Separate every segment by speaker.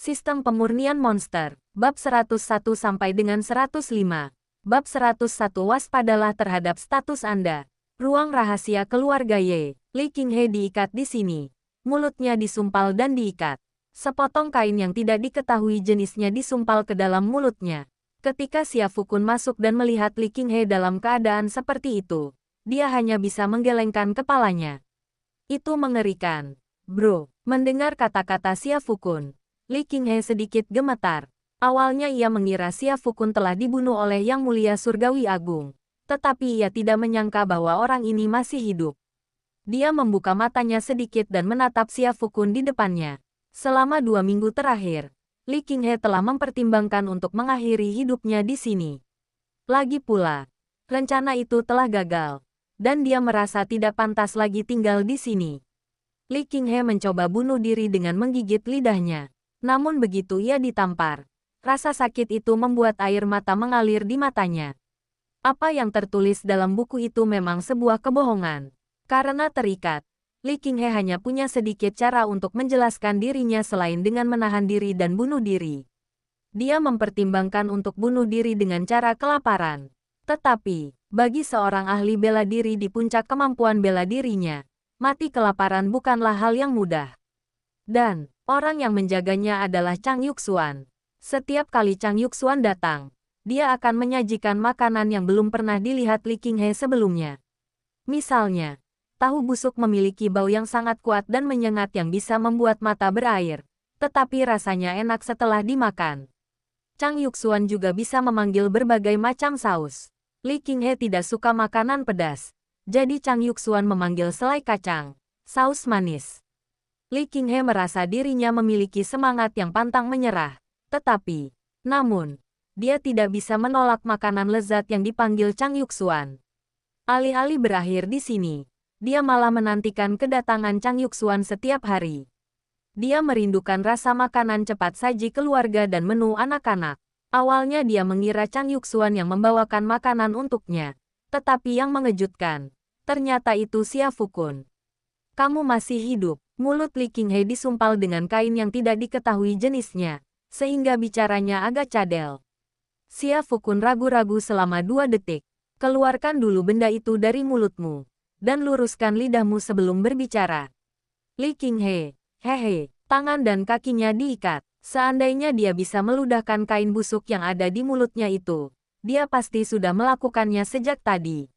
Speaker 1: Sistem pemurnian monster, bab 101 sampai dengan 105. Bab 101 waspadalah terhadap status Anda. Ruang rahasia keluarga Ye. Li Qinghe diikat di sini. Mulutnya disumpal dan diikat. Sepotong kain yang tidak diketahui jenisnya disumpal ke dalam mulutnya. Ketika Xia Fukun masuk dan melihat Li Qinghe dalam keadaan seperti itu, dia hanya bisa menggelengkan kepalanya. Itu mengerikan. Bro, mendengar kata-kata Xia Fukun, Li Qinghe sedikit gemetar. Awalnya ia mengira Xia Fukun telah dibunuh oleh Yang Mulia Surgawi Agung. Tetapi ia tidak menyangka bahwa orang ini masih hidup. Dia membuka matanya sedikit dan menatap Xia Fukun di depannya. Selama 2 minggu terakhir, Li Qinghe telah mempertimbangkan untuk mengakhiri hidupnya di sini. Lagi pula, rencana itu telah gagal, dan dia merasa tidak pantas lagi tinggal di sini. Li Qinghe mencoba bunuh diri dengan menggigit lidahnya. Namun begitu ia ditampar, rasa sakit itu membuat air mata mengalir di matanya. Apa yang tertulis dalam buku itu memang sebuah kebohongan. Karena terikat, Li Qinghe hanya punya sedikit cara untuk menjelaskan dirinya selain dengan menahan diri dan bunuh diri. Dia mempertimbangkan untuk bunuh diri dengan cara kelaparan. Tetapi, bagi seorang ahli bela diri di puncak kemampuan bela dirinya, mati kelaparan bukanlah hal yang mudah. Dan, orang yang menjaganya adalah Chang Yuxuan. Setiap kali Chang Yuxuan datang, dia akan menyajikan makanan yang belum pernah dilihat Li Qinghe sebelumnya. Misalnya, tahu busuk memiliki bau yang sangat kuat dan menyengat yang bisa membuat mata berair, tetapi rasanya enak setelah dimakan. Chang Yuxuan juga bisa memanggil berbagai macam saus. Li Qinghe tidak suka makanan pedas, jadi Chang Yuxuan memanggil selai kacang, saus manis. Li Qinghe merasa dirinya memiliki semangat yang pantang menyerah. Tetapi, namun, dia tidak bisa menolak makanan lezat yang dipanggil Chang Yuxuan. Alih-alih berakhir di sini, dia malah menantikan kedatangan Chang Yuxuan setiap hari. Dia merindukan rasa makanan cepat saji keluarga dan menu anak-anak. Awalnya dia mengira Chang Yuxuan yang membawakan makanan untuknya. Tetapi yang mengejutkan, ternyata itu Xia Fukun. Kamu masih hidup. Mulut Li Qinghe disumpal dengan kain yang tidak diketahui jenisnya, sehingga bicaranya agak cadel. Xia Fukun ragu-ragu selama 2 detik. Keluarkan dulu benda itu dari mulutmu, dan luruskan lidahmu sebelum berbicara. Li Qinghe, hehe, tangan dan kakinya diikat. Seandainya dia bisa meludahkan kain busuk yang ada di mulutnya itu, dia pasti sudah melakukannya sejak tadi.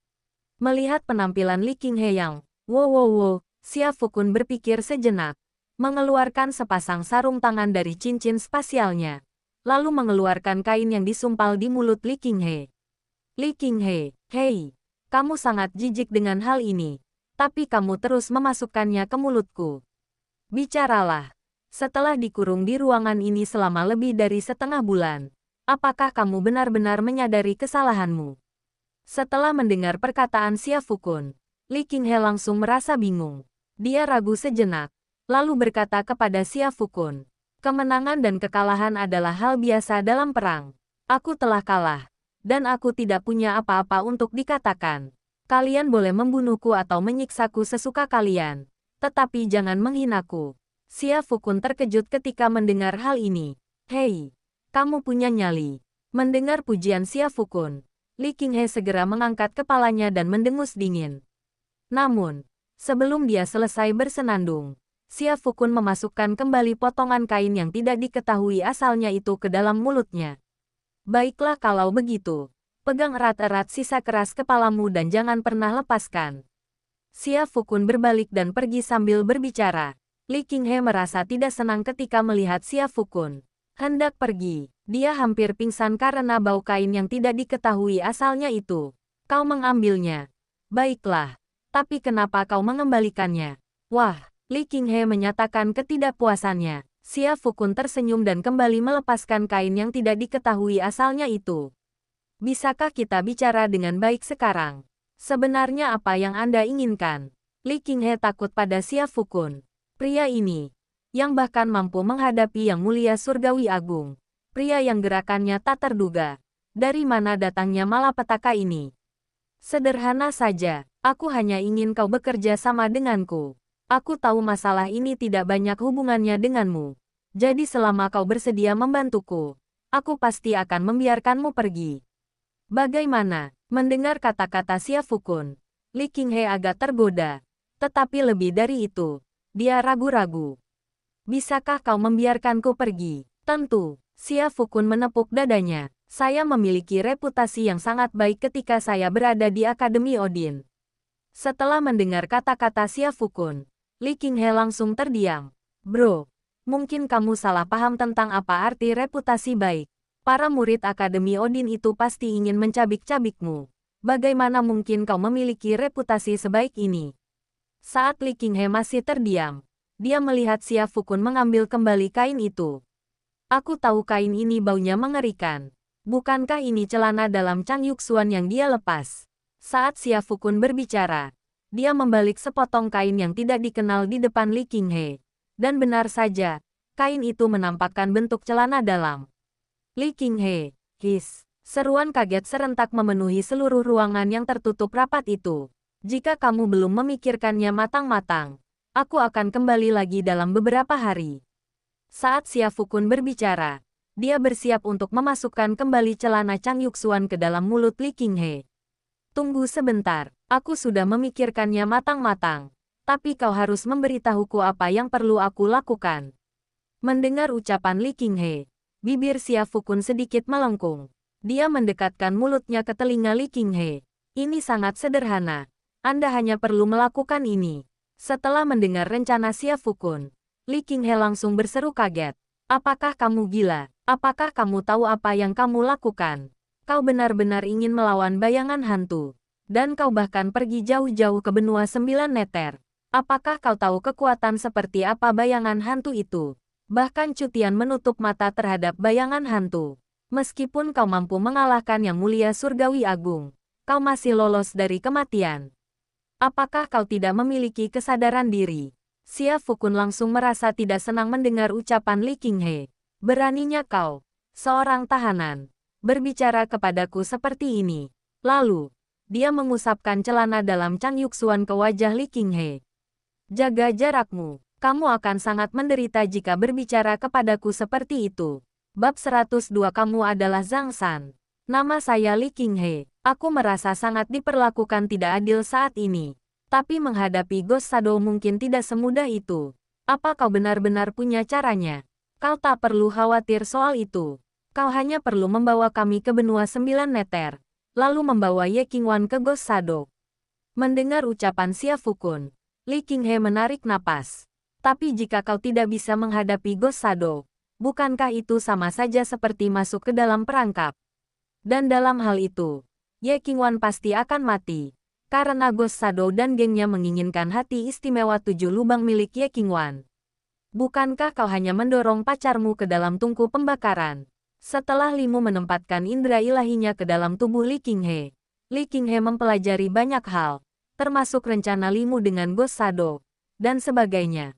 Speaker 1: Melihat penampilan Li Qinghe yang, wow, Xia Fukun berpikir sejenak, mengeluarkan sepasang sarung tangan dari cincin spasialnya, lalu mengeluarkan kain yang disumpal di mulut Li Qinghe. Li Qinghe, hei, kamu sangat jijik dengan hal ini, tapi kamu terus memasukkannya ke mulutku. Bicaralah, setelah dikurung di ruangan ini selama lebih dari setengah bulan, apakah kamu benar-benar menyadari kesalahanmu? Setelah mendengar perkataan Xia Fukun, Li Qinghe langsung merasa bingung. Dia ragu sejenak, lalu berkata kepada Xia Fukun, kemenangan dan kekalahan adalah hal biasa dalam perang. Aku telah kalah, dan aku tidak punya apa-apa untuk dikatakan. Kalian boleh membunuhku atau menyiksaku sesuka kalian, tetapi jangan menghinaku. Xia Fukun terkejut ketika mendengar hal ini. Hei, kamu punya nyali. Mendengar pujian Xia Fukun, Li Qinghe segera mengangkat kepalanya dan mendengus dingin. Namun, sebelum dia selesai bersenandung, Xia Fukun memasukkan kembali potongan kain yang tidak diketahui asalnya itu ke dalam mulutnya. Baiklah kalau begitu, pegang erat-erat sisa keras kepalamu dan jangan pernah lepaskan. Xia Fukun berbalik dan pergi sambil berbicara. Li Qinghe merasa tidak senang ketika melihat Xia Fukun hendak pergi. Dia hampir pingsan karena bau kain yang tidak diketahui asalnya itu. Kau mengambilnya. Baiklah. Tapi kenapa kau mengembalikannya? Wah, Li Qinghe menyatakan ketidakpuasannya. Xia Fukun tersenyum dan kembali melepaskan kain yang tidak diketahui asalnya itu. Bisakah kita bicara dengan baik sekarang? Sebenarnya apa yang Anda inginkan? Li Qinghe takut pada Xia Fukun. Pria ini, yang bahkan mampu menghadapi Yang Mulia Surgawi Agung. Pria yang gerakannya tak terduga. Dari mana datangnya malapetaka ini? Sederhana saja. Aku hanya ingin kau bekerja sama denganku. Aku tahu masalah ini tidak banyak hubungannya denganmu. Jadi selama kau bersedia membantuku, aku pasti akan membiarkanmu pergi. Bagaimana? Mendengar kata-kata Xia Fukun, Li Qinghe agak tergoda. Tetapi lebih dari itu, dia ragu-ragu. Bisakah kau membiarkanku pergi? Tentu. Xia Fukun menepuk dadanya. Saya memiliki reputasi yang sangat baik ketika saya berada di Akademi Odin. Setelah mendengar kata-kata Xia Fukun, Li Qinghe langsung terdiam. Bro, mungkin kamu salah paham tentang apa arti reputasi baik. Para murid Akademi Odin itu pasti ingin mencabik-cabikmu. Bagaimana mungkin kau memiliki reputasi sebaik ini? Saat Li Qinghe masih terdiam, dia melihat Xia Fukun mengambil kembali kain itu. Aku tahu kain ini baunya mengerikan. Bukankah ini celana dalam Chang Yuxuan yang dia lepas? Saat Xia Fukun berbicara, dia membalik sepotong kain yang tidak dikenal di depan Li Qinghe. Dan benar saja, kain itu menampakkan bentuk celana dalam. Li Qinghe, his. Seruan kaget serentak memenuhi seluruh ruangan yang tertutup rapat itu. Jika kamu belum memikirkannya matang-matang, aku akan kembali lagi dalam beberapa hari. Saat Xia Fukun berbicara, dia bersiap untuk memasukkan kembali celana Chang Yuxuan ke dalam mulut Li Qinghe. Tunggu sebentar, aku sudah memikirkannya matang-matang. Tapi kau harus memberitahuku apa yang perlu aku lakukan. Mendengar ucapan Li Qinghe, bibir Xia Fukun sedikit melengkung. Dia mendekatkan mulutnya ke telinga Li Qinghe. Ini sangat sederhana. Anda hanya perlu melakukan ini. Setelah mendengar rencana Xia Fukun, Li Qinghe langsung berseru kaget. Apakah kamu gila? Apakah kamu tahu apa yang kamu lakukan? Kau benar-benar ingin melawan bayangan hantu. Dan kau bahkan pergi jauh-jauh ke benua 9 meter. Apakah kau tahu kekuatan seperti apa bayangan hantu itu? Bahkan Cutian menutup mata terhadap bayangan hantu. Meskipun kau mampu mengalahkan Yang Mulia Surgawi Agung, kau masih lolos dari kematian. Apakah kau tidak memiliki kesadaran diri? Xia Fukun langsung merasa tidak senang mendengar ucapan Li Qinghe. Beraninya kau, seorang tahanan, berbicara kepadaku seperti ini. Lalu, dia mengusapkan celana dalam Chang Yuxuan ke wajah Li Qinghe. Jaga jarakmu, kamu akan sangat menderita jika berbicara kepadaku seperti itu. Bab 102 Kamu adalah Zhang San. Nama saya Li Qinghe. Aku merasa sangat diperlakukan tidak adil saat ini. Tapi menghadapi Ghost Shadow mungkin tidak semudah itu. Apa kau benar-benar punya caranya? Kau tak perlu khawatir soal itu. Kau hanya perlu membawa kami ke benua 9 meter. Lalu membawa Ye Qingwan ke Ghost Shadow. Mendengar ucapan Xia Fukun, Li Qinghe menarik napas. Tapi jika kau tidak bisa menghadapi Ghost Shadow, bukankah itu sama saja seperti masuk ke dalam perangkap? Dan dalam hal itu, Ye Qingwan pasti akan mati. Karena Ghost Shadow dan gengnya menginginkan hati istimewa 7 lubang milik Ye Qingwan. Bukankah kau hanya mendorong pacarmu ke dalam tungku pembakaran? Setelah Limu menempatkan indera ilahinya ke dalam tubuh Li Qinghe mempelajari banyak hal, termasuk rencana Limu dengan Ghost Shadow, dan sebagainya.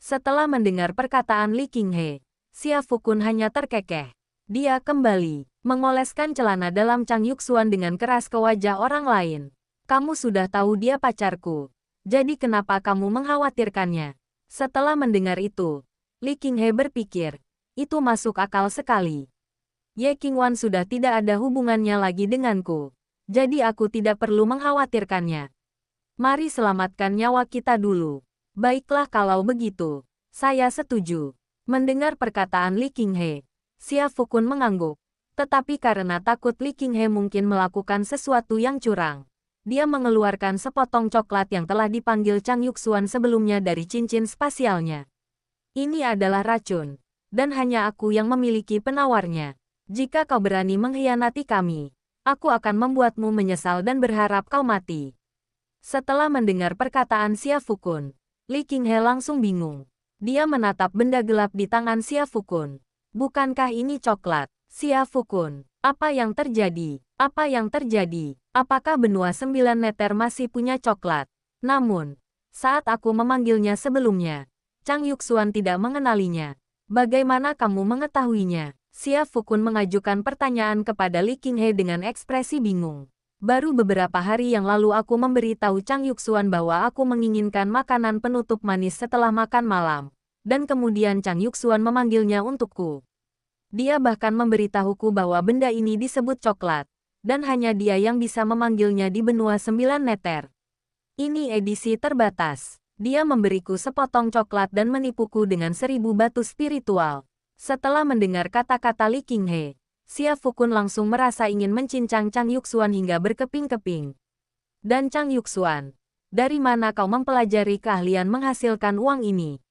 Speaker 1: Setelah mendengar perkataan Li Qinghe, Xia Fukun hanya terkekeh. Dia kembali mengoleskan celana dalam Chang Yuxuan dengan keras ke wajah orang lain. Kamu sudah tahu dia pacarku. Jadi kenapa kamu mengkhawatirkannya? Setelah mendengar itu, Li Qinghe berpikir, itu masuk akal sekali. Ye Qingwan sudah tidak ada hubungannya lagi denganku. Jadi aku tidak perlu mengkhawatirkannya. Mari selamatkan nyawa kita dulu. Baiklah kalau begitu. Saya setuju. Mendengar perkataan Li Qinghe, Xia Fukun mengangguk. Tetapi karena takut Li Qinghe mungkin melakukan sesuatu yang curang, dia mengeluarkan sepotong coklat yang telah dipanggil Chang Yuxuan sebelumnya dari cincin spasialnya. Ini adalah racun, dan hanya aku yang memiliki penawarnya. Jika kau berani mengkhianati kami, aku akan membuatmu menyesal dan berharap kau mati. Setelah mendengar perkataan Xia Fukun, Li Qinghe langsung bingung. Dia menatap benda gelap di tangan Xia Fukun. Bukankah ini coklat? Xia Fukun, apa yang terjadi? Apa yang terjadi? Apakah benua 9 meter masih punya coklat? Namun, saat aku memanggilnya sebelumnya, Chang Yuxuan tidak mengenalinya. Bagaimana kamu mengetahuinya? Xia Fukun mengajukan pertanyaan kepada Li Qinghe dengan ekspresi bingung. Baru beberapa hari yang lalu aku memberitahu Chang Yuxuan bahwa aku menginginkan makanan penutup manis setelah makan malam. dan kemudian Chang Yuxuan memanggilnya untukku. Dia bahkan memberitahuku bahwa benda ini disebut coklat, dan hanya dia yang bisa memanggilnya di benua 9 neter. Ini edisi terbatas. Dia memberiku sepotong coklat dan menipuku dengan 1000 batu spiritual. Setelah mendengar kata-kata Li Qinghe, Xia Fukun langsung merasa ingin mencincang Chang Yuxuan hingga berkeping-keping. Dan Chang Yuxuan, dari mana kau mempelajari keahlian menghasilkan uang ini?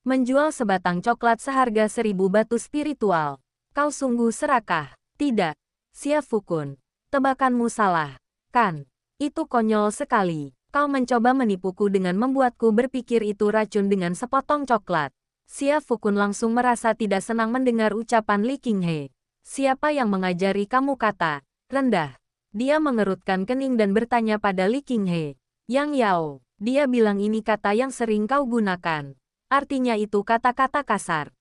Speaker 1: Menjual sebatang coklat seharga 1000 batu spiritual. Kau sungguh serakah. Tidak, Xia Fukun. Tebakanmu salah, kan? Itu konyol sekali. Kau mencoba menipuku dengan membuatku berpikir itu racun dengan sepotong coklat. Xia Fukun langsung merasa tidak senang mendengar ucapan Li Qinghe. Siapa yang mengajari kamu kata rendah? Dia mengerutkan kening dan bertanya pada Li Qinghe. Yang Yao, dia bilang ini kata yang sering kau gunakan. Artinya itu kata-kata kasar.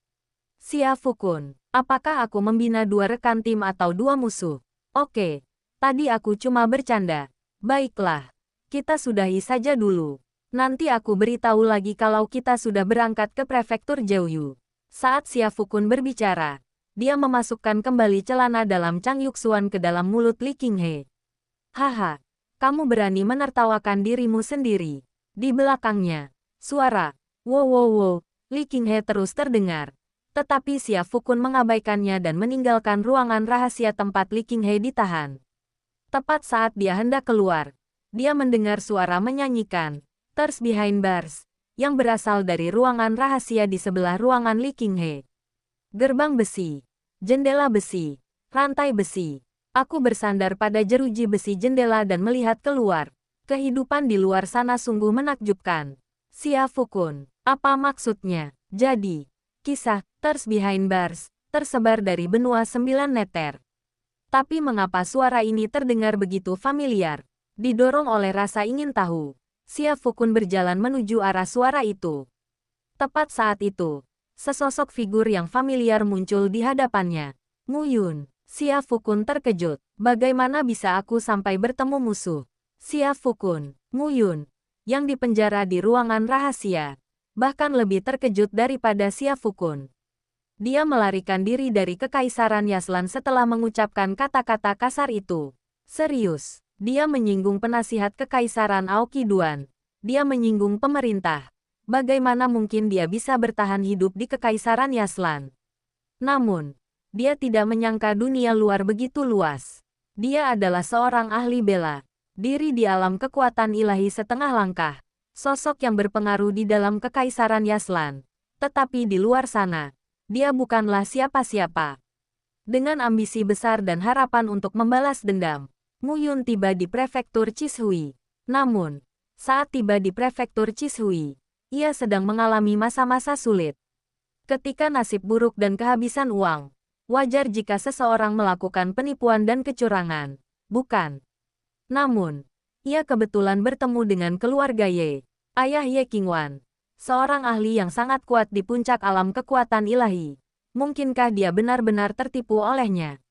Speaker 1: Xia Fukun, apakah aku membina 2 rekan tim atau 2 musuh? Oke, tadi aku cuma bercanda. Baiklah, kita sudahi saja dulu. Nanti aku beritahu lagi kalau kita sudah berangkat ke prefektur Jiuyu. Saat Xia Fukun berbicara, dia memasukkan kembali celana dalam Chang Yuxuan ke dalam mulut Li Qinghe. Haha, kamu berani menertawakan dirimu sendiri. Di belakangnya, suara wow wow wow Li Qinghe terus terdengar. Tetapi Xia Fukun mengabaikannya dan meninggalkan ruangan rahasia tempat Li Qinghe ditahan. Tepat saat dia hendak keluar, dia mendengar suara menyanyikan, "Tears Behind Bars," yang berasal dari ruangan rahasia di sebelah ruangan Li Qinghe. Gerbang besi, jendela besi, rantai besi. Aku bersandar pada jeruji besi jendela dan melihat keluar. Kehidupan di luar sana sungguh menakjubkan. Xia Fukun, apa maksudnya? Jadi, kisah Tears Behind Bars tersebar dari benua 9 neter. Tapi mengapa suara ini terdengar begitu familiar? Didorong oleh rasa ingin tahu, Xia Fukun berjalan menuju arah suara itu. Tepat saat itu, sesosok figur yang familiar muncul di hadapannya. Mu Yun. Xia Fukun terkejut. Bagaimana bisa aku sampai bertemu musuh? Xia Fukun, Mu Yun, yang dipenjara di ruangan rahasia, bahkan lebih terkejut daripada Xia Fukun. Dia melarikan diri dari Kekaisaran Yaslan setelah mengucapkan kata-kata kasar itu. Serius, dia menyinggung penasihat Kekaisaran Aoki Duan. Dia menyinggung pemerintah. Bagaimana mungkin dia bisa bertahan hidup di Kekaisaran Yaslan? Namun, dia tidak menyangka dunia luar begitu luas. Dia adalah seorang ahli bela diri di alam kekuatan ilahi setengah langkah. Sosok yang berpengaruh di dalam Kekaisaran Yaslan. Tetapi di luar sana, dia bukanlah siapa-siapa. Dengan ambisi besar dan harapan untuk membalas dendam, Mu Yun tiba di prefektur Chishui. Namun, saat tiba di prefektur Chishui, ia sedang mengalami masa-masa sulit. Ketika nasib buruk dan kehabisan uang, wajar jika seseorang melakukan penipuan dan kecurangan, bukan? Namun, ia kebetulan bertemu dengan keluarga Ye, ayah Ye Qingwan, seorang ahli yang sangat kuat di puncak alam kekuatan ilahi. Mungkinkah dia benar-benar tertipu olehnya?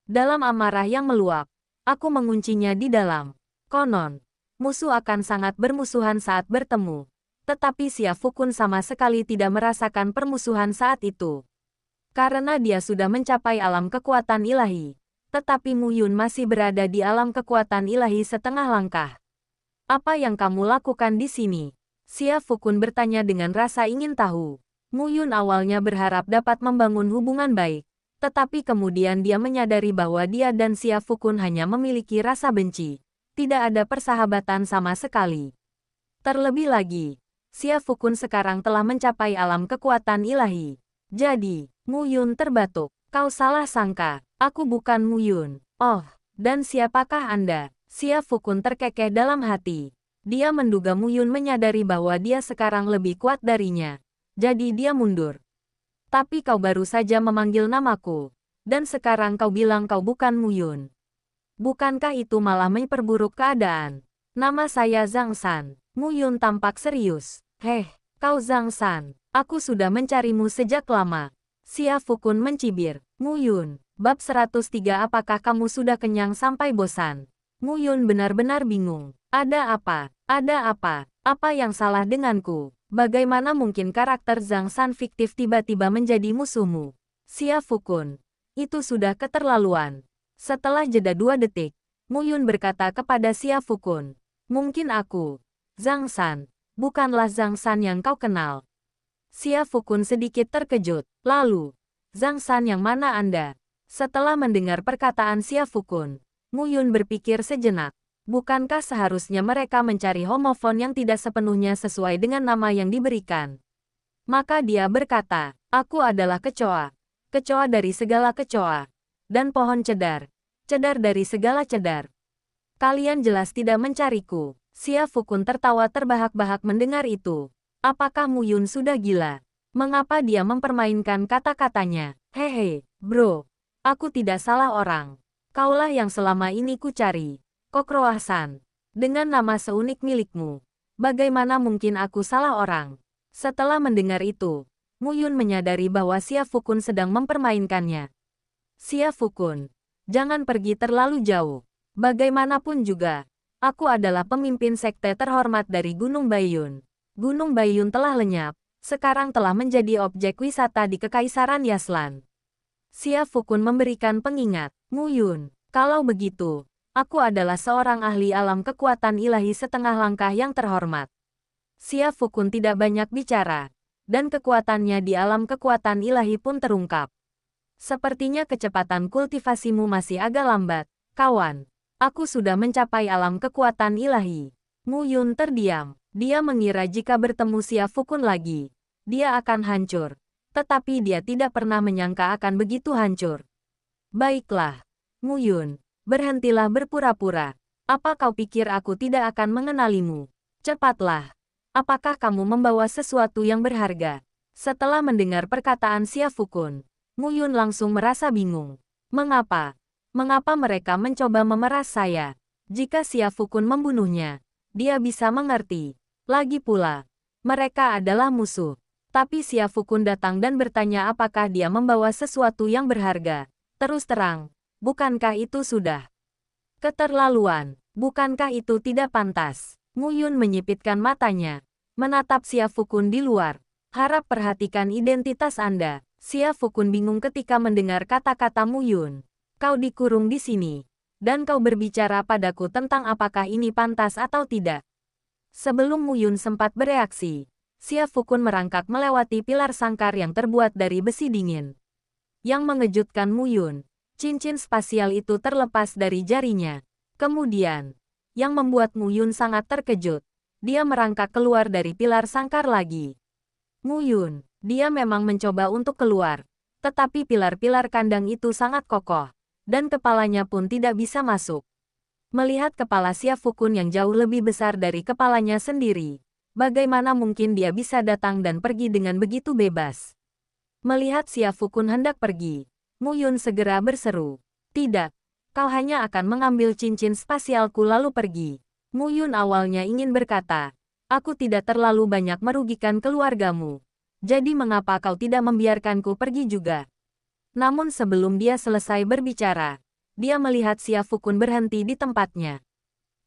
Speaker 1: Dalam amarah yang meluap, aku menguncinya di dalam. Konon, musuh akan sangat bermusuhan saat bertemu. Tetapi Xia Fukun sama sekali tidak merasakan permusuhan saat itu. Karena dia sudah mencapai alam kekuatan ilahi. Tetapi Mu Yun masih berada di alam kekuatan ilahi setengah langkah. Apa yang kamu lakukan di sini? Xia Fukun bertanya dengan rasa ingin tahu. Mu Yun awalnya berharap dapat membangun hubungan baik. Tetapi kemudian dia menyadari bahwa dia dan Xia Fukun hanya memiliki rasa benci. Tidak ada persahabatan sama sekali. Terlebih lagi, Xia Fukun sekarang telah mencapai alam kekuatan ilahi. Jadi, Mu Yun terbatuk. Kau salah sangka, aku bukan Mu Yun. Oh, dan siapakah Anda? Xia Fukun terkekeh dalam hati. Dia menduga Mu Yun menyadari bahwa dia sekarang lebih kuat darinya. Jadi dia mundur. Tapi kau baru saja memanggil namaku. Dan sekarang kau bilang kau bukan Mu Yun. Bukankah itu malah memperburuk keadaan? Nama saya Zhang San. Mu Yun tampak serius. Heh, kau Zhang San. Aku sudah mencarimu sejak lama. Xia Fukun mencibir. Mu Yun, bab 103. Apakah kamu sudah kenyang sampai bosan? Mu Yun benar-benar bingung. Ada apa? Ada apa? Apa yang salah denganku? Bagaimana mungkin karakter Zhang San fiktif tiba-tiba menjadi musuhmu? Xia Fukun. Itu sudah keterlaluan. Setelah jeda 2 detik, Mu Yun berkata kepada Xia Fukun. Mungkin aku, Zhang San, bukanlah Zhang San yang kau kenal. Xia Fukun sedikit terkejut. Lalu, Zhang San yang mana Anda? Setelah mendengar perkataan Xia Fukun, Mu Yun berpikir sejenak. Bukankah seharusnya mereka mencari homofon yang tidak sepenuhnya sesuai dengan nama yang diberikan? Maka dia berkata, aku adalah kecoa. Kecoa dari segala kecoa. Dan pohon cedar. Cedar dari segala cedar. Kalian jelas tidak mencariku. Xia Fukun tertawa terbahak-bahak mendengar itu. Apakah Mu Yun sudah gila? Mengapa dia mempermainkan kata-katanya? Hehe, bro. Aku tidak salah orang. Kaulah yang selama ini ku cari. Kokroah-san, dengan nama seunik milikmu, bagaimana mungkin aku salah orang? Setelah mendengar itu, Mu Yun menyadari bahwa Xia Fukun sedang mempermainkannya. Xia Fukun, jangan pergi terlalu jauh. Bagaimanapun juga, aku adalah pemimpin sekte terhormat dari Gunung Baiyun. Gunung Baiyun telah lenyap, sekarang telah menjadi objek wisata di Kekaisaran Yaslan. Xia Fukun memberikan pengingat, Mu Yun, kalau begitu, aku adalah seorang ahli alam kekuatan ilahi setengah langkah yang terhormat. Xia Fukun tidak banyak bicara, dan kekuatannya di alam kekuatan ilahi pun terungkap. Sepertinya kecepatan kultivasimu masih agak lambat, kawan. Aku sudah mencapai alam kekuatan ilahi. Mu Yun terdiam. Dia mengira jika bertemu Xia Fukun lagi, dia akan hancur. Tetapi dia tidak pernah menyangka akan begitu hancur. Baiklah, Mu Yun. Berhentilah berpura-pura. Apa kau pikir aku tidak akan mengenalimu? Cepatlah. Apakah kamu membawa sesuatu yang berharga? Setelah mendengar perkataan Xia Fukun, Mu Yun langsung merasa bingung. Mengapa? Mengapa mereka mencoba memeras saya? Jika Xia Fukun membunuhnya, dia bisa mengerti. Lagi pula, mereka adalah musuh. Tapi Xia Fukun datang dan bertanya apakah dia membawa sesuatu yang berharga. Terus terang. Bukankah itu sudah keterlaluan? Bukankah itu tidak pantas? Mu Yun menyipitkan matanya, menatap Xia Fukun di luar. Harap perhatikan identitas Anda. Xia Fukun bingung ketika mendengar kata-kata Mu Yun. Kau dikurung di sini, dan kau berbicara padaku tentang apakah ini pantas atau tidak. Sebelum Mu Yun sempat bereaksi, Xia Fukun merangkak melewati pilar sangkar yang terbuat dari besi dingin. Yang mengejutkan Mu Yun, cincin spasial itu terlepas dari jarinya. Kemudian, yang membuat Mu Yun sangat terkejut, dia merangkak keluar dari pilar sangkar lagi. Mu Yun, dia memang mencoba untuk keluar, tetapi pilar-pilar kandang itu sangat kokoh, dan kepalanya pun tidak bisa masuk. Melihat kepala Xia Fukun yang jauh lebih besar dari kepalanya sendiri, bagaimana mungkin dia bisa datang dan pergi dengan begitu bebas? Melihat Xia Fukun hendak pergi, Mu Yun segera berseru. Tidak, kau hanya akan mengambil cincin spasialku lalu pergi. Mu Yun awalnya ingin berkata, aku tidak terlalu banyak merugikan keluargamu. Jadi mengapa kau tidak membiarkanku pergi juga? Namun sebelum dia selesai berbicara, dia melihat Xia Fukun berhenti di tempatnya.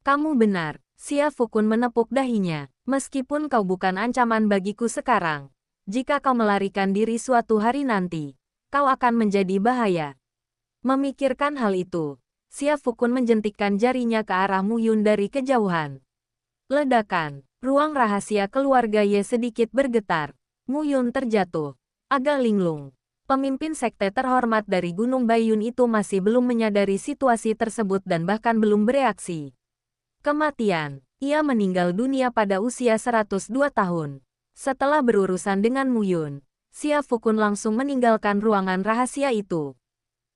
Speaker 1: Kamu benar, Xia Fukun menepuk dahinya. Meskipun kau bukan ancaman bagiku sekarang, jika kau melarikan diri suatu hari nanti, kau akan menjadi bahaya. Memikirkan hal itu, Xia Fukun menjentikkan jarinya ke arah Mu Yun dari kejauhan. Ledakan, ruang rahasia keluarga Ye sedikit bergetar. Mu Yun terjatuh, agak linglung. Pemimpin sekte terhormat dari Gunung Baiyun itu masih belum menyadari situasi tersebut dan bahkan belum bereaksi. Kematian, ia meninggal dunia pada usia 102 tahun. Setelah berurusan dengan Mu Yun, Xia Fukun langsung meninggalkan ruangan rahasia itu.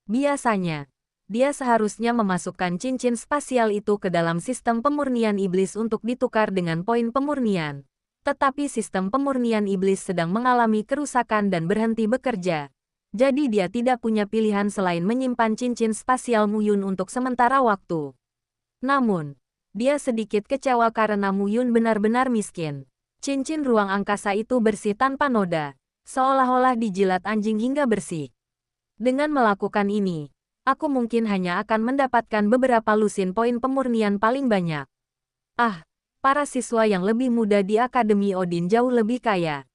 Speaker 1: Biasanya, dia seharusnya memasukkan cincin spasial itu ke dalam sistem pemurnian iblis untuk ditukar dengan poin pemurnian. Tetapi sistem pemurnian iblis sedang mengalami kerusakan dan berhenti bekerja. Jadi dia tidak punya pilihan selain menyimpan cincin spasial Mu Yun untuk sementara waktu. Namun, dia sedikit kecewa karena Mu Yun benar-benar miskin. Cincin ruang angkasa itu bersih tanpa noda, seolah-olah dijilat anjing hingga bersih. Dengan melakukan ini, aku mungkin hanya akan mendapatkan beberapa lusin poin pemurnian paling banyak. Ah, para siswa yang lebih muda di Akademi Odin jauh lebih kaya.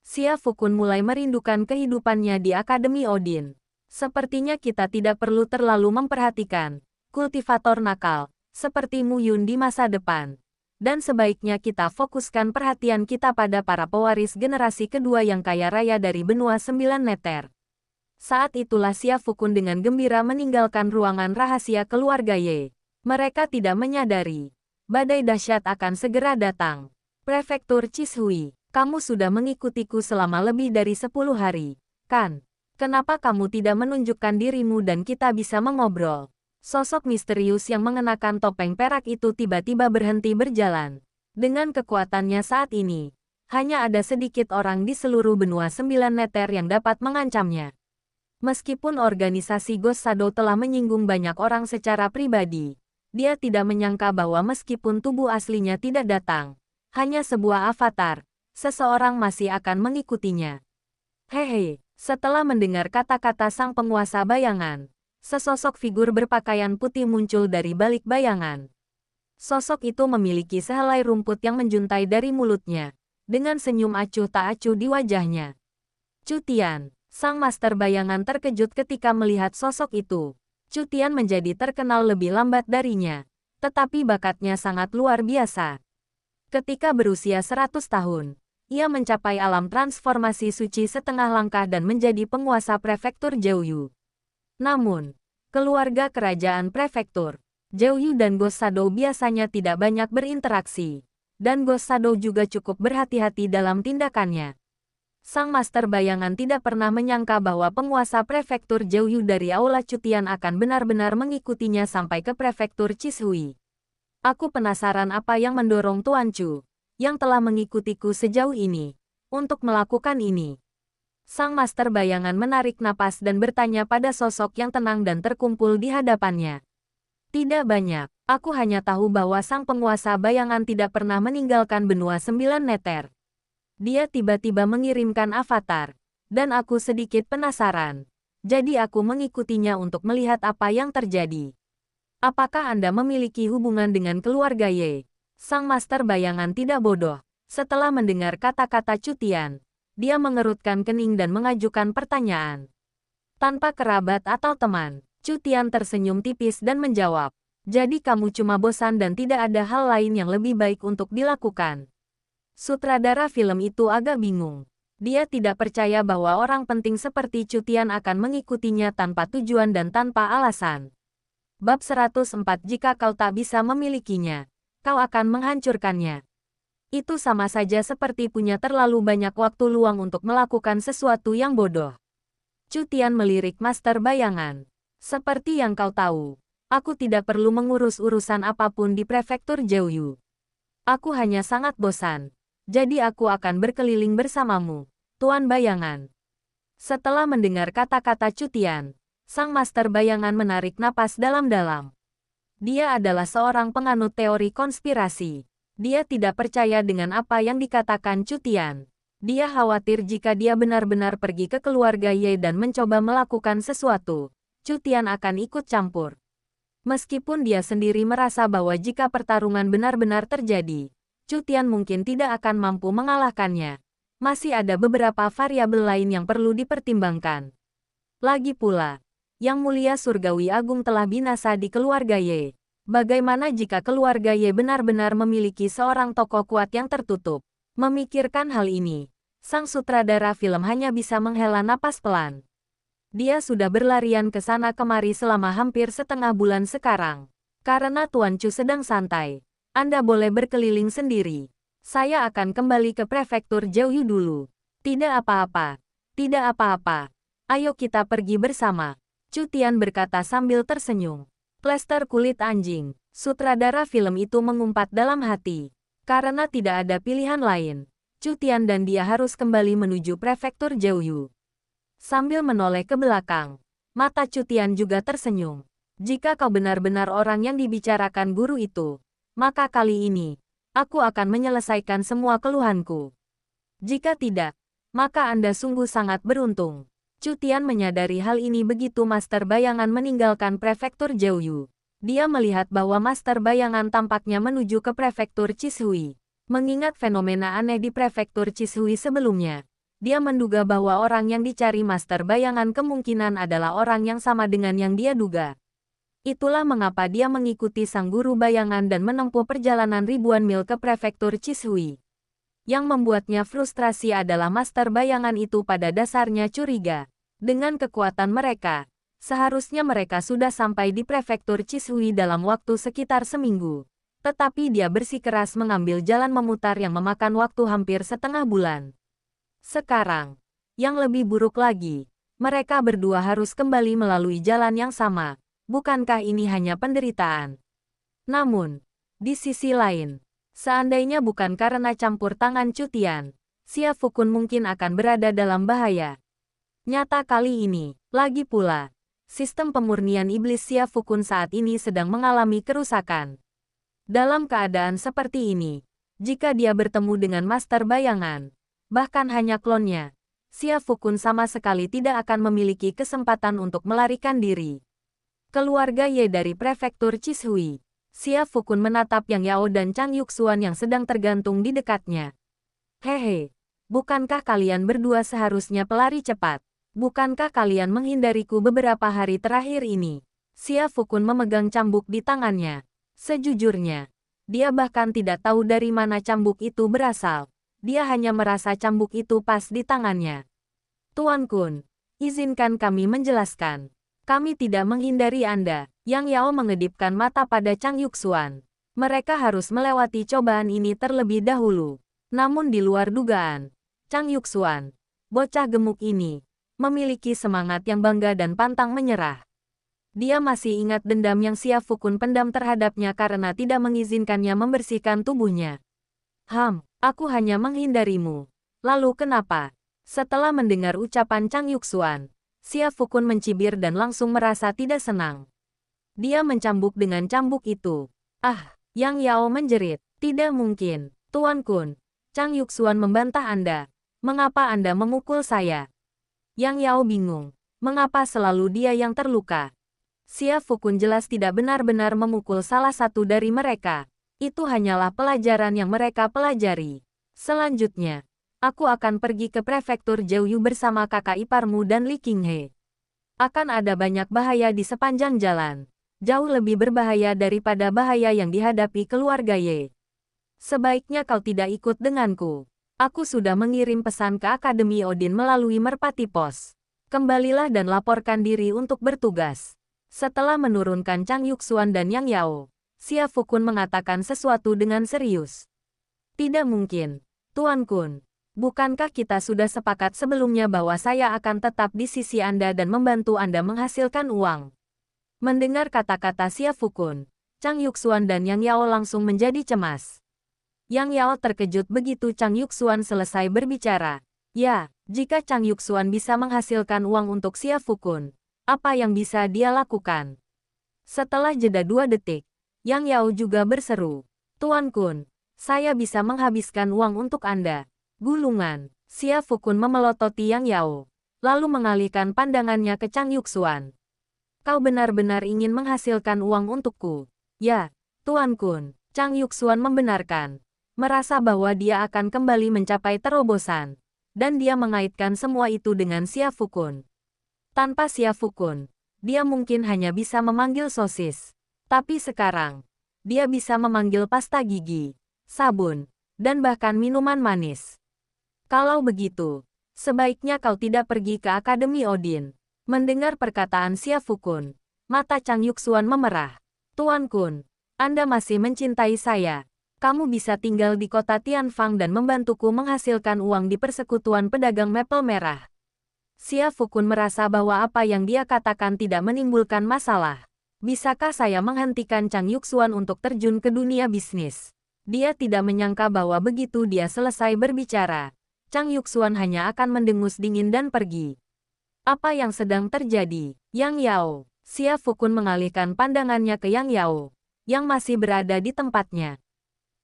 Speaker 1: Xia Fukun mulai merindukan kehidupannya di Akademi Odin. Sepertinya kita tidak perlu terlalu memperhatikan kultivator nakal seperti Mu Yun di masa depan. Dan sebaiknya kita fokuskan perhatian kita pada para pewaris generasi kedua yang kaya raya dari benua 9 meter. Saat itulah Xia Fukun dengan gembira meninggalkan ruangan rahasia keluarga Ye. Mereka tidak menyadari badai dahsyat akan segera datang. Prefektur Cishui, kamu sudah mengikutiku selama lebih dari 10 hari, kan? Kenapa kamu tidak menunjukkan dirimu dan kita bisa mengobrol? Sosok misterius yang mengenakan topeng perak itu tiba-tiba berhenti berjalan. Dengan kekuatannya saat ini, hanya ada sedikit orang di seluruh benua 9 meter yang dapat mengancamnya. Meskipun organisasi Ghost Shadow telah menyinggung banyak orang secara pribadi, dia tidak menyangka bahwa meskipun tubuh aslinya tidak datang, hanya sebuah avatar, seseorang masih akan mengikutinya. Hehe, setelah mendengar kata-kata sang penguasa bayangan, sesosok figur berpakaian putih muncul dari balik bayangan. Sosok itu memiliki sehelai rumput yang menjuntai dari mulutnya, dengan senyum acuh tak acuh di wajahnya. Chu Tian, sang master bayangan terkejut ketika melihat sosok itu. Chu Tian menjadi terkenal lebih lambat darinya, tetapi bakatnya sangat luar biasa. Ketika berusia 100 tahun, ia mencapai alam transformasi suci setengah langkah dan menjadi penguasa prefektur Jiuyu. Namun, keluarga kerajaan prefektur Jiuyu dan Ghost Shadow biasanya tidak banyak berinteraksi, dan Ghost Shadow juga cukup berhati-hati dalam tindakannya. Sang master bayangan tidak pernah menyangka bahwa penguasa prefektur Jiuyu dari Aula Chu Tian akan benar-benar mengikutinya sampai ke prefektur Cishui. Aku penasaran apa yang mendorong Tuan Chu, yang telah mengikutiku sejauh ini, untuk melakukan ini. Sang master bayangan menarik napas dan bertanya pada sosok yang tenang dan terkumpul di hadapannya. Tidak banyak, aku hanya tahu bahwa sang penguasa bayangan tidak pernah meninggalkan benua 9 meter. Dia tiba-tiba mengirimkan avatar, dan aku sedikit penasaran. Jadi aku mengikutinya untuk melihat apa yang terjadi. Apakah Anda memiliki hubungan dengan keluarga Ye? Sang master bayangan tidak bodoh. Setelah mendengar kata-kata Chu Tian, dia mengerutkan kening dan mengajukan pertanyaan. Tanpa kerabat atau teman, Chu Tian tersenyum tipis dan menjawab, "Jadi kamu cuma bosan dan tidak ada hal lain yang lebih baik untuk dilakukan?" Sutradara film itu agak bingung. Dia tidak percaya bahwa orang penting seperti Chu Tian akan mengikutinya tanpa tujuan dan tanpa alasan. Bab 104. Jika kau tak bisa memilikinya, kau akan menghancurkannya. Itu sama saja seperti punya terlalu banyak waktu luang untuk melakukan sesuatu yang bodoh. Chu Tian melirik master bayangan. Seperti yang kau tahu, aku tidak perlu mengurus urusan apapun di prefektur Jiuyu. Aku hanya sangat bosan. Jadi aku akan berkeliling bersamamu, Tuan Bayangan. Setelah mendengar kata-kata Chu Tian, sang master bayangan menarik napas dalam-dalam. Dia adalah seorang penganut teori konspirasi. Dia tidak percaya dengan apa yang dikatakan Chu Tian. Dia khawatir jika dia benar-benar pergi ke keluarga Ye dan mencoba melakukan sesuatu, Chu Tian akan ikut campur. Meskipun dia sendiri merasa bahwa jika pertarungan benar-benar terjadi, Chu Tian mungkin tidak akan mampu mengalahkannya. Masih ada beberapa variabel lain yang perlu dipertimbangkan. Lagi pula, Yang Mulia Surgawi Agung telah binasa di keluarga Ye. Bagaimana jika keluarga Ye benar-benar memiliki seorang tokoh kuat yang tertutup? Memikirkan hal ini, sang sutradara film hanya bisa menghela napas pelan. Dia sudah berlarian ke sana kemari selama hampir setengah bulan sekarang. Karena Tuan Chu sedang santai, Anda boleh berkeliling sendiri. Saya akan kembali ke prefektur Jiuyu dulu. Tidak apa-apa. Tidak apa-apa. Ayo kita pergi bersama. Chu Tian berkata sambil tersenyum. Plester kulit anjing. Sutradara film itu mengumpat dalam hati. Karena tidak ada pilihan lain, Chu Tian dan dia harus kembali menuju prefektur Jiuyu. Sambil menoleh ke belakang, mata Chu Tian juga tersenyum. Jika kau benar-benar orang yang dibicarakan guru itu, maka kali ini, aku akan menyelesaikan semua keluhanku. Jika tidak, maka Anda sungguh sangat beruntung. Chu Tian menyadari hal ini begitu master bayangan meninggalkan prefektur Jiuyu. Dia melihat bahwa Master Bayangan tampaknya menuju ke prefektur Chishui. Mengingat fenomena aneh di prefektur Chishui sebelumnya, dia menduga bahwa orang yang dicari Master Bayangan kemungkinan adalah orang yang sama dengan yang dia duga. Itulah mengapa dia mengikuti sang guru bayangan dan menempuh perjalanan ribuan mil ke prefektur Chishui. Yang membuatnya frustrasi adalah Master Bayangan itu pada dasarnya curiga. Dengan kekuatan mereka, seharusnya mereka sudah sampai di prefektur Chishui dalam waktu sekitar seminggu. Tetapi dia bersikeras mengambil jalan memutar yang memakan waktu hampir setengah bulan. Sekarang, yang lebih buruk lagi, mereka berdua harus kembali melalui jalan yang sama. Bukankah ini hanya penderitaan? Namun, di sisi lain, seandainya bukan karena campur tangan Cutian, Xia Fukun mungkin akan berada dalam bahaya. Nyata kali ini, lagi pula, sistem pemurnian iblis Xia Fukun saat ini sedang mengalami kerusakan. Dalam keadaan seperti ini, jika dia bertemu dengan Master Bayangan, bahkan hanya klonnya, Xia Fukun sama sekali tidak akan memiliki kesempatan untuk melarikan diri. Keluarga Ye dari prefektur Chishui. Xia Fukun menatap Yang Yao dan Chang Yuxuan yang sedang tergantung di dekatnya. Hehe, bukankah kalian berdua seharusnya pelari cepat? Bukankah kalian menghindariku beberapa hari terakhir ini? Xia Fukun memegang cambuk di tangannya. Sejujurnya, dia bahkan tidak tahu dari mana cambuk itu berasal. Dia hanya merasa cambuk itu pas di tangannya. Tuan Kun, izinkan kami menjelaskan. Kami tidak menghindari Anda. Yang Yao mengedipkan mata pada Chang Yuxuan. Mereka harus melewati cobaan ini terlebih dahulu. Namun di luar dugaan, Chang Yuxuan, bocah gemuk ini, memiliki semangat yang bangga dan pantang menyerah. Dia masih ingat dendam yang Xia Fukun pendam terhadapnya karena tidak mengizinkannya membersihkan tubuhnya. Aku hanya menghindarimu. Lalu kenapa? Setelah mendengar ucapan Chang Yuxuan, Xia Fukun mencibir dan langsung merasa tidak senang. Dia mencambuk dengan cambuk itu. Yang Yao menjerit. Tidak mungkin, Tuan Kun. Chang Yuxuan membantah Anda. Mengapa Anda memukul saya? Yang Yao bingung. Mengapa selalu dia yang terluka? Xia Fukun jelas tidak benar-benar memukul salah satu dari mereka. Itu hanyalah pelajaran yang mereka pelajari. Selanjutnya, aku akan pergi ke prefektur Jiuyu bersama kakak iparmu dan Li Qinghe. Akan ada banyak bahaya di sepanjang jalan. Jauh lebih berbahaya daripada bahaya yang dihadapi keluarga Ye. Sebaiknya kau tidak ikut denganku. Aku sudah mengirim pesan ke Akademi Odin melalui Merpati Pos. Kembalilah dan laporkan diri untuk bertugas. Setelah menurunkan Chang Yuxuan dan Yang Yao, Xia Fukun mengatakan sesuatu dengan serius. Tidak mungkin, Tuan Kun. Bukankah kita sudah sepakat sebelumnya bahwa saya akan tetap di sisi Anda dan membantu Anda menghasilkan uang? Mendengar kata-kata Xia Fukun, Chang Yuxuan dan Yang Yao langsung menjadi cemas. Yang Yao terkejut begitu Chang Yuxuan selesai berbicara. Ya, jika Chang Yuxuan bisa menghasilkan uang untuk Xia Fukun, apa yang bisa dia lakukan? Setelah jeda 2 detik, Yang Yao juga berseru. Tuan Kun, saya bisa menghabiskan uang untuk Anda. Gulungan. Xia Fukun memelototi Yang Yao, lalu mengalihkan pandangannya ke Chang Yuxuan. Kau benar-benar ingin menghasilkan uang untukku? Ya, Tuan Kun. Chang Yuxuan membenarkan. Merasa bahwa dia akan kembali mencapai terobosan. Dan dia mengaitkan semua itu dengan Xia Fukun. Tanpa Xia Fukun, dia mungkin hanya bisa memanggil sosis. Tapi sekarang, dia bisa memanggil pasta gigi, sabun, dan bahkan minuman manis. Kalau begitu, sebaiknya kau tidak pergi ke Akademi Odin. Mendengar perkataan Xia Fukun, mata Chang Yuxuan memerah. Tuan Kun, Anda masih mencintai saya. Kamu bisa tinggal di kota Tianfang dan membantuku menghasilkan uang di persekutuan pedagang mapel merah. Xia Fukun merasa bahwa apa yang dia katakan tidak menimbulkan masalah. Bisakah saya menghentikan Chang Yuxuan untuk terjun ke dunia bisnis? Dia tidak menyangka bahwa begitu dia selesai berbicara, Chang Yuxuan hanya akan mendengus dingin dan pergi. Apa yang sedang terjadi? Yang Yao. Xia Fukun mengalihkan pandangannya ke Yang Yao, yang masih berada di tempatnya.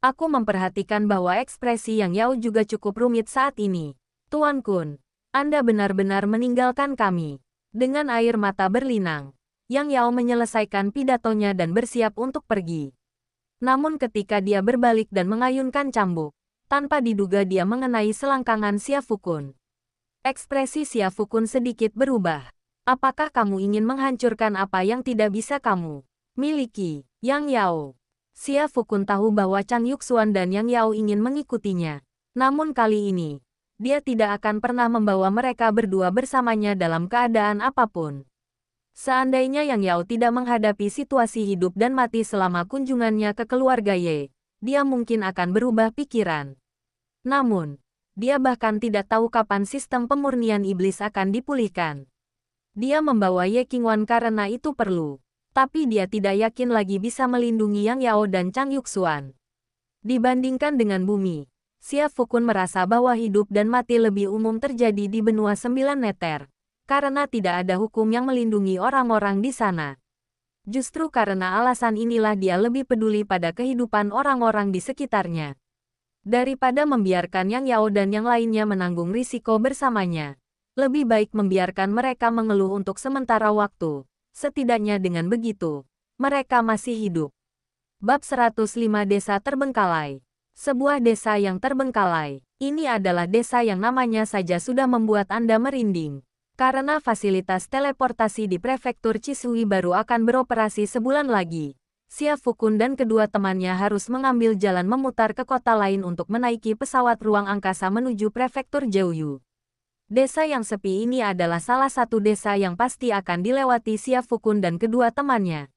Speaker 1: Aku memperhatikan bahwa ekspresi Yang Yao juga cukup rumit saat ini. Tuan Kun, Anda benar-benar meninggalkan kami. Dengan air mata berlinang, Yang Yao menyelesaikan pidatonya dan bersiap untuk pergi. Namun ketika dia berbalik dan mengayunkan cambuk, tanpa diduga dia mengenai selangkangan Xia Fukun. Ekspresi Xia Fukun sedikit berubah. Apakah kamu ingin menghancurkan apa yang tidak bisa kamu miliki, Yang Yao? Xia Fukun tahu bahwa Chang Yuxuan dan Yang Yao ingin mengikutinya. Namun kali ini, dia tidak akan pernah membawa mereka berdua bersamanya dalam keadaan apapun. Seandainya Yang Yao tidak menghadapi situasi hidup dan mati selama kunjungannya ke keluarga Ye, dia mungkin akan berubah pikiran. Namun, dia bahkan tidak tahu kapan sistem pemurnian iblis akan dipulihkan. Dia membawa Ye Qingwan karena itu perlu, tapi dia tidak yakin lagi bisa melindungi Yang Yao dan Chang Yuxuan. Dibandingkan dengan bumi, Xia Fukun merasa bahwa hidup dan mati lebih umum terjadi di benua 9 neter. Karena tidak ada hukum yang melindungi orang-orang di sana. Justru karena alasan inilah dia lebih peduli pada kehidupan orang-orang di sekitarnya. Daripada membiarkan Yang Yao dan yang lainnya menanggung risiko bersamanya. Lebih baik membiarkan mereka mengeluh untuk sementara waktu. Setidaknya dengan begitu, mereka masih hidup. Bab 105 Desa Terbengkalai. Sebuah desa yang terbengkalai. Ini adalah desa yang namanya saja sudah membuat Anda merinding. Karena fasilitas teleportasi di prefektur Chisui baru akan beroperasi sebulan lagi, Xia Fukun dan kedua temannya harus mengambil jalan memutar ke kota lain untuk menaiki pesawat ruang angkasa menuju prefektur Jiuyu. Desa yang sepi ini adalah salah satu desa yang pasti akan dilewati Xia Fukun dan kedua temannya.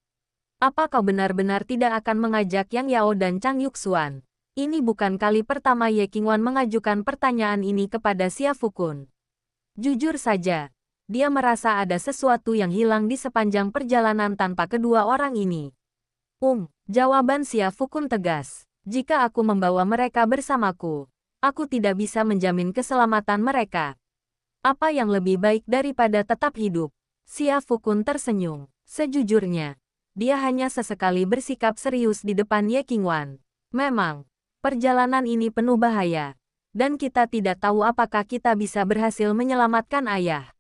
Speaker 1: Apa kau benar-benar tidak akan mengajak Yang Yao dan Chang Yuxuan? Ini bukan kali pertama Ye Qingwan mengajukan pertanyaan ini kepada Xia Fukun. Jujur saja, dia merasa ada sesuatu yang hilang di sepanjang perjalanan tanpa kedua orang ini. Jawaban Xia Fukun tegas. Jika aku membawa mereka bersamaku, aku tidak bisa menjamin keselamatan mereka. Apa yang lebih baik daripada tetap hidup? Xia Fukun tersenyum. Sejujurnya, dia hanya sesekali bersikap serius di depan Ye Qingwan. Memang, perjalanan ini penuh bahaya. Dan kita tidak tahu apakah kita bisa berhasil menyelamatkan ayah.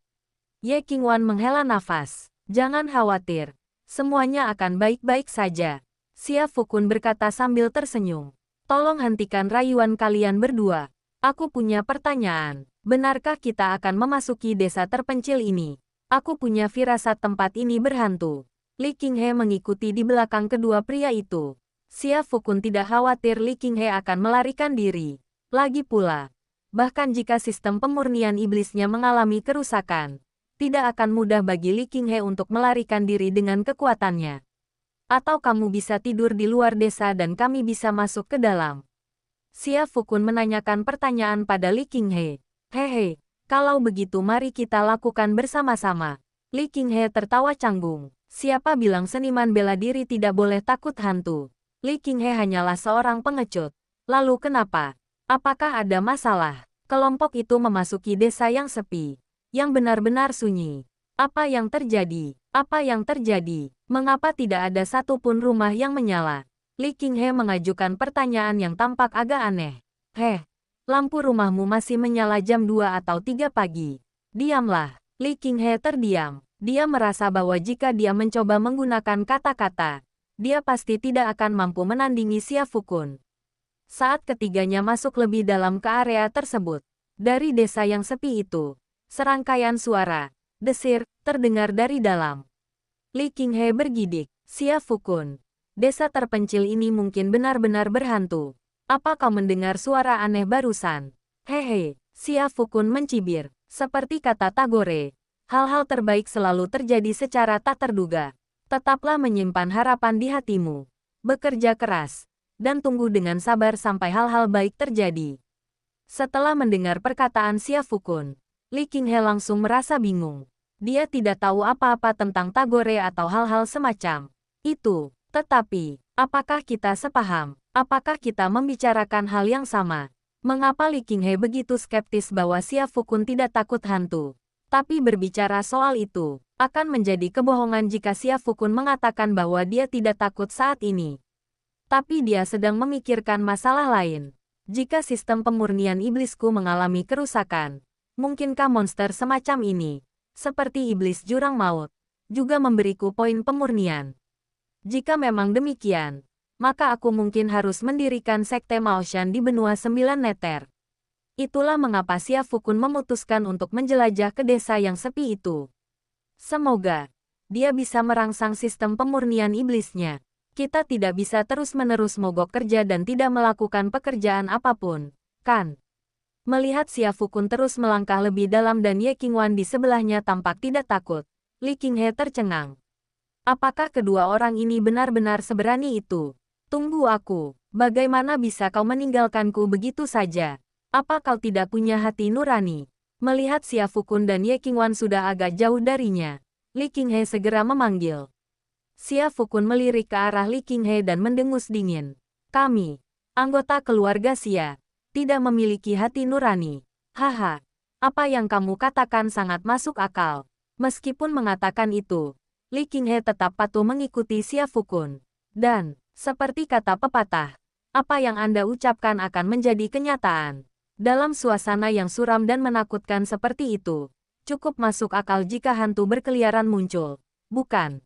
Speaker 1: Ye Qingwan menghela nafas. Jangan khawatir. Semuanya akan baik-baik saja. Xia Fukun berkata sambil tersenyum. Tolong hentikan rayuan kalian berdua. Aku punya pertanyaan. Benarkah kita akan memasuki desa terpencil ini? Aku punya firasat tempat ini berhantu. Li Qinghe mengikuti di belakang kedua pria itu. Xia Fukun tidak khawatir Li Qinghe akan melarikan diri. Lagi pula, bahkan jika sistem pemurnian iblisnya mengalami kerusakan, tidak akan mudah bagi Li Qinghe untuk melarikan diri dengan kekuatannya. Atau kamu bisa tidur di luar desa dan kami bisa masuk ke dalam. Xia Fukun menanyakan pertanyaan pada Li Qinghe. Hehe, kalau begitu mari kita lakukan bersama-sama. Li Qinghe tertawa canggung. Siapa bilang seniman bela diri tidak boleh takut hantu? Li Qinghe hanyalah seorang pengecut. Lalu kenapa? Apakah ada masalah? Kelompok itu memasuki desa yang sepi, yang benar-benar sunyi. Apa yang terjadi? Apa yang terjadi? Mengapa tidak ada satupun rumah yang menyala? Li Qinghe mengajukan pertanyaan yang tampak agak aneh. Lampu rumahmu masih menyala jam 2 atau 3 pagi. Diamlah. Li Qinghe terdiam. Dia merasa bahwa jika dia mencoba menggunakan kata-kata, dia pasti tidak akan mampu menandingi Xia Fukun. Saat ketiganya masuk lebih dalam ke area tersebut, dari desa yang sepi itu, serangkaian suara, desir, terdengar dari dalam. Li Qinghe bergidik. Xia Fukun, desa terpencil ini mungkin benar-benar berhantu. Apa kau mendengar suara aneh barusan? Hehe, Xia Fukun mencibir. Seperti kata Tagore, hal-hal terbaik selalu terjadi secara tak terduga. Tetaplah menyimpan harapan di hatimu. Bekerja keras. Dan tunggu dengan sabar sampai hal-hal baik terjadi. Setelah mendengar perkataan Xia Fukun, Li Qinghe langsung merasa bingung. Dia tidak tahu apa-apa tentang Tagore atau hal-hal semacam itu. Tetapi, apakah kita sepaham? Apakah kita membicarakan hal yang sama? Mengapa Li Qinghe begitu skeptis bahwa Xia Fukun tidak takut hantu? Tapi berbicara soal itu, akan menjadi kebohongan jika Xia Fukun mengatakan bahwa dia tidak takut saat ini. Tapi dia sedang memikirkan masalah lain. Jika sistem pemurnian iblisku mengalami kerusakan, mungkinkah monster semacam ini, seperti iblis jurang maut, juga memberiku poin pemurnian. Jika memang demikian, maka aku mungkin harus mendirikan Sekte Maoshan di benua 9 neter. Itulah mengapa Xia Fukun memutuskan untuk menjelajah ke desa yang sepi itu. Semoga dia bisa merangsang sistem pemurnian iblisnya. Kita tidak bisa terus-menerus mogok kerja dan tidak melakukan pekerjaan apapun, kan? Melihat Xia Fukun terus melangkah lebih dalam dan Ye Qingwan di sebelahnya tampak tidak takut, Li Qinghe tercengang. Apakah kedua orang ini benar-benar seberani itu? Tunggu aku, bagaimana bisa kau meninggalkanku begitu saja? Apa kau tidak punya hati nurani? Melihat Xia Fukun dan Ye Qingwan sudah agak jauh darinya, Li Qinghe segera memanggil. Xia Fukun melirik ke arah Li Qinghe dan mendengus dingin. Kami, anggota keluarga Xia, tidak memiliki hati nurani. Haha, apa yang kamu katakan sangat masuk akal. Meskipun mengatakan itu, Li Qinghe tetap patuh mengikuti Xia Fukun. Dan, seperti kata pepatah, apa yang Anda ucapkan akan menjadi kenyataan. Dalam suasana yang suram dan menakutkan seperti itu, cukup masuk akal jika hantu berkeliaran muncul, bukan?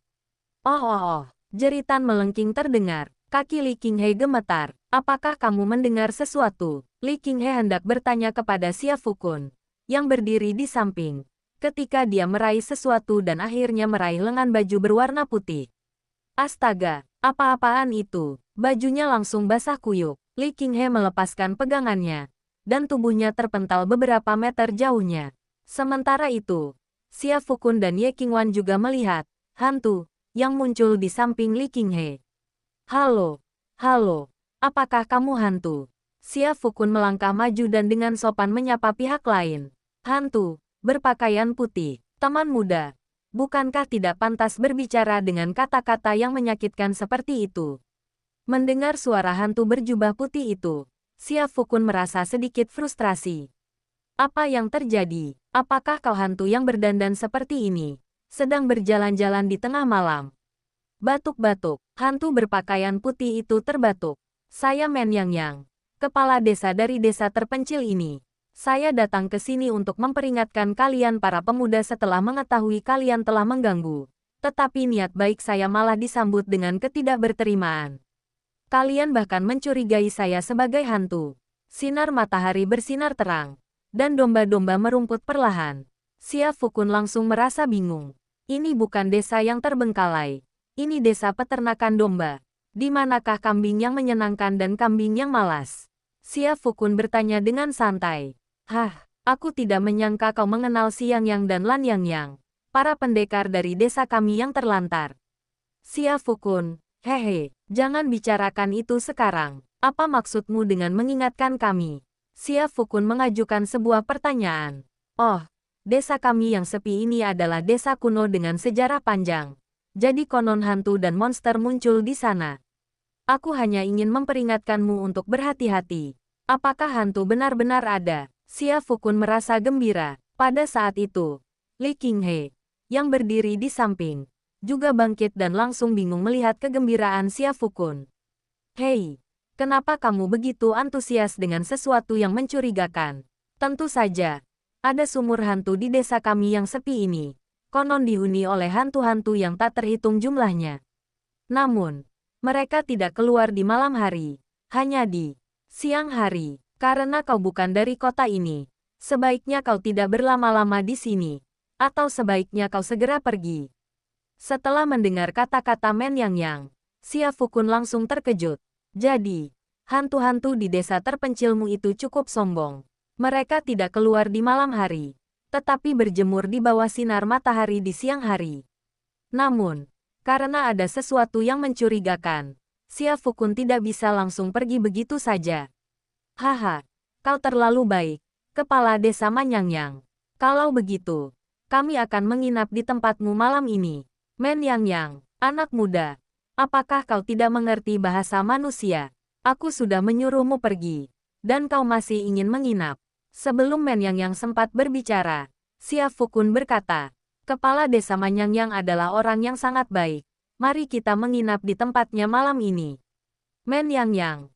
Speaker 1: Oh, jeritan melengking terdengar. Kaki Li Qinghe gemetar. Apakah kamu mendengar sesuatu? Li Qinghe hendak bertanya kepada Xia Fukun, yang berdiri di samping, ketika dia meraih sesuatu dan akhirnya meraih lengan baju berwarna putih. Astaga, apa-apaan itu? Bajunya langsung basah kuyup. Li Qinghe melepaskan pegangannya, dan tubuhnya terpental beberapa meter jauhnya. Sementara itu, Xia Fukun dan Ye Qingwan juga melihat hantu yang muncul di samping Li Qinghe. Halo, apakah kamu hantu? Xia Fukun melangkah maju dan dengan sopan menyapa pihak lain. Hantu, berpakaian putih, teman muda. Bukankah tidak pantas berbicara dengan kata-kata yang menyakitkan seperti itu? Mendengar suara hantu berjubah putih itu, Xia Fukun merasa sedikit frustrasi. Apa yang terjadi? Apakah kau hantu yang berdandan seperti ini sedang berjalan-jalan di tengah malam? Batuk-batuk, hantu berpakaian putih itu terbatuk. Saya Men Yang, kepala desa dari desa terpencil ini. Saya datang ke sini untuk memperingatkan kalian para pemuda setelah mengetahui kalian telah mengganggu. Tetapi niat baik saya malah disambut dengan ketidakberterimaan. Kalian bahkan mencurigai saya sebagai hantu. Sinar matahari bersinar terang, dan domba-domba merumput perlahan. Xia Fukun langsung merasa bingung. Ini bukan desa yang terbengkalai. Ini desa peternakan domba. Di manakah kambing yang menyenangkan dan kambing yang malas? Xia Fukun bertanya dengan santai. Hah, aku tidak menyangka kau mengenal Xiang Yang dan Lan Yang, para pendekar dari desa kami yang terlantar. Xia Fukun, hehe, jangan bicarakan itu sekarang. Apa maksudmu dengan mengingatkan kami? Xia Fukun mengajukan sebuah pertanyaan. Oh, desa kami yang sepi ini adalah desa kuno dengan sejarah panjang. Jadi konon hantu dan monster muncul di sana. Aku hanya ingin memperingatkanmu untuk berhati-hati. Apakah hantu benar-benar ada? Xia Fukun merasa gembira. Pada saat itu, Li Qinghe, yang berdiri di samping, juga bangkit dan langsung bingung melihat kegembiraan Xia Fukun. Hei, kenapa kamu begitu antusias dengan sesuatu yang mencurigakan? Tentu saja, ada sumur hantu di desa kami yang sepi ini. Konon dihuni oleh hantu-hantu yang tak terhitung jumlahnya. Namun, mereka tidak keluar di malam hari, hanya di siang hari. Karena kau bukan dari kota ini, sebaiknya kau tidak berlama-lama di sini, atau sebaiknya kau segera pergi. Setelah mendengar kata-kata Men Yang, Xia Fukun langsung terkejut. Jadi, hantu-hantu di desa terpencilmu itu cukup sombong. Mereka tidak keluar di malam hari, tetapi berjemur di bawah sinar matahari di siang hari. Namun, karena ada sesuatu yang mencurigakan, Xia Fukun tidak bisa langsung pergi begitu saja. Haha, kau terlalu baik, kepala desa Manyang. Kalau begitu, kami akan menginap di tempatmu malam ini. Men Yang, anak muda, apakah kau tidak mengerti bahasa manusia? Aku sudah menyuruhmu pergi, dan kau masih ingin menginap. Sebelum Men Yang sempat berbicara, Xia Fukun berkata, kepala desa Manyang adalah orang yang sangat baik. Mari kita menginap di tempatnya malam ini. Men Yang,